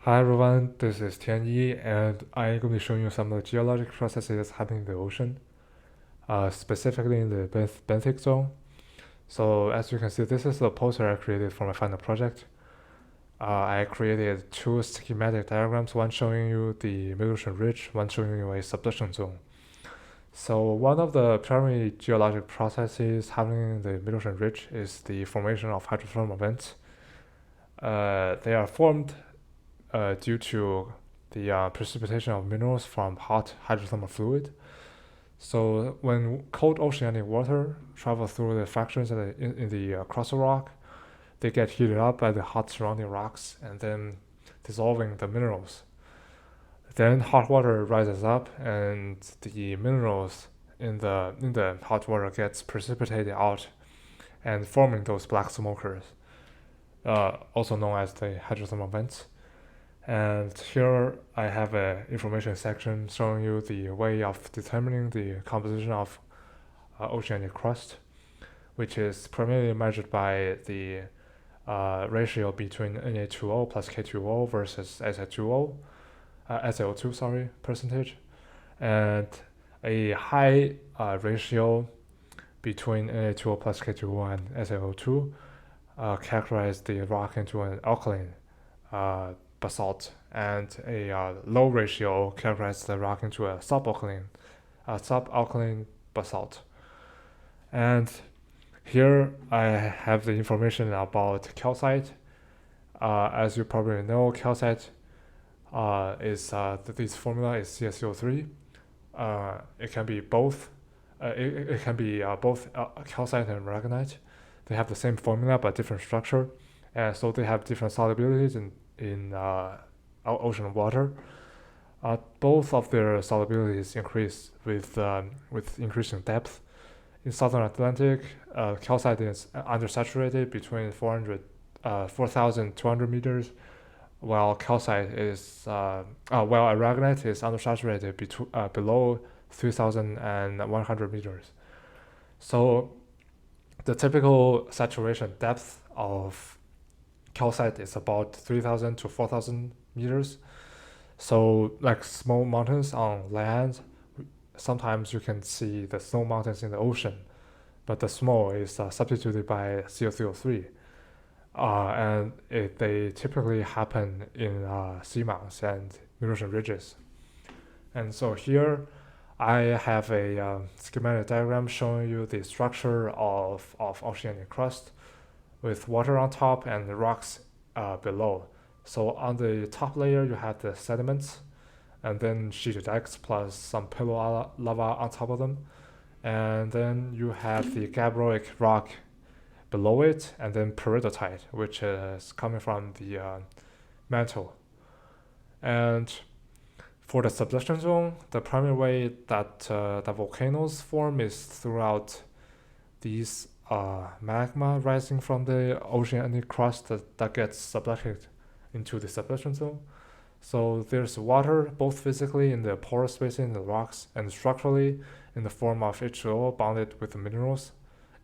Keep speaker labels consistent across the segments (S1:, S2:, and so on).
S1: Hi everyone, this is Tianyi, and I'm going to be showing you some of the geologic processes happening in the ocean, specifically in the benthic zone. So as you can see, this is the poster I created for my final project. I created two schematic diagrams, one showing you the mid-ocean ridge, one showing you a subduction zone. So one of the primary geologic processes happening in the mid-ocean ridge is the formation of hydrothermal vents. They are formed due to the precipitation of minerals from hot hydrothermal fluid. So when cold oceanic water travels through the fractures in the crustal rock, they get heated up by the hot surrounding rocks and then dissolving the minerals. Then hot water rises up and the minerals in the hot water gets precipitated out and forming those black smokers, also known as the hydrothermal vents. And here I have an information section showing you the way of determining the composition of oceanic crust, which is primarily measured by the ratio between Na2O plus K2O versus SiO2, sorry, percentage, and a high ratio between Na2O plus K2O and SiO2 characterize the rock into an alkaline basalt, and a low ratio characterizes the rock into a subalkaline basalt. And here I have the information about calcite. As you probably know, calcite is this formula is CaCO3. It can be both. It can be both calcite and aragonite. They have the same formula but different structure, and so they have different solubilities in ocean water. Both of their solubilities increase with increasing depth. In southern Atlantic, calcite is undersaturated between 4,200 meters, while aragonite is undersaturated below 3,100 meters. So the typical saturation depth of calcite is about 3,000 to 4,000 meters. So like small mountains on land, sometimes you can see the snow mountains in the ocean, but the small is substituted by CaCO3. They typically happen in seamounts and erosion ridges. And so here I have a schematic diagram showing you the structure of oceanic crust with water on top and the rocks below. So on the top layer, you have the sediments, and then sheeted dikes plus some pillow lava on top of them. And then you have the gabbroic rock below it, and then peridotite, which is coming from the mantle. And for the subduction zone, the primary way that the volcanoes form is throughout these magma rising from the oceanic crust that gets subducted into the subduction zone. So there's water both physically in the porous space in the rocks and structurally in the form of H2O bonded with the minerals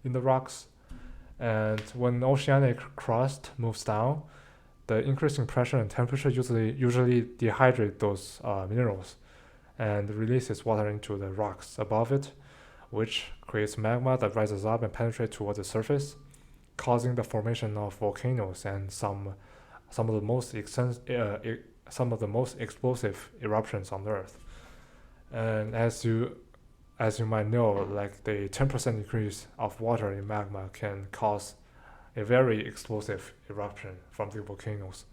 S1: in the rocks. And when oceanic crust moves down, the increasing pressure and temperature usually dehydrate those minerals and releases water into the rocks above it, which creates magma that rises up and penetrates towards the surface, causing the formation of volcanoes and some of the most explosive eruptions on Earth. And as you might know, like the 10% increase of water in magma can cause a very explosive eruption from the volcanoes.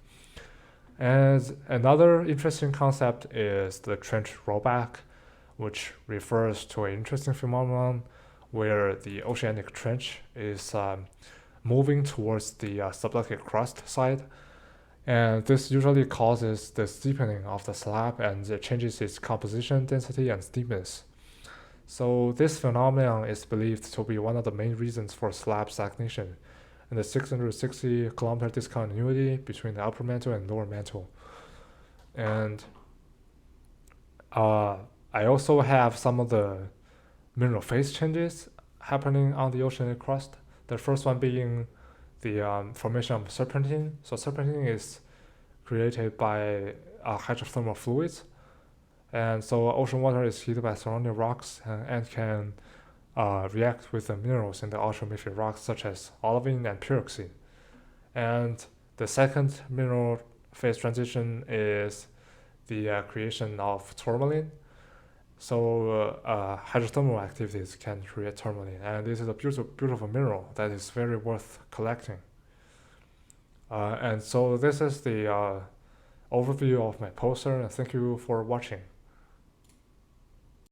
S1: And another interesting concept is the trench rollback, which refers to an interesting phenomenon where the oceanic trench is moving towards the subducted crust side. And this usually causes the steepening of the slab and it changes its composition, density, and steepness. So this phenomenon is believed to be one of the main reasons for slab stagnation and the 660-kilometer discontinuity between the upper mantle and lower mantle. And I also have some of the mineral phase changes happening on the oceanic crust. The first one being the formation of serpentine. So serpentine is created by hydrothermal fluids. And so ocean water is heated by surrounding rocks and can react with the minerals in the ultramafic rocks such as olivine and pyroxene. And the second mineral phase transition is the creation of tourmaline. So hydrothermal activities can create tourmaline, and this is a beautiful mineral that is very worth collecting. And so this is the overview of my poster, and thank you for watching.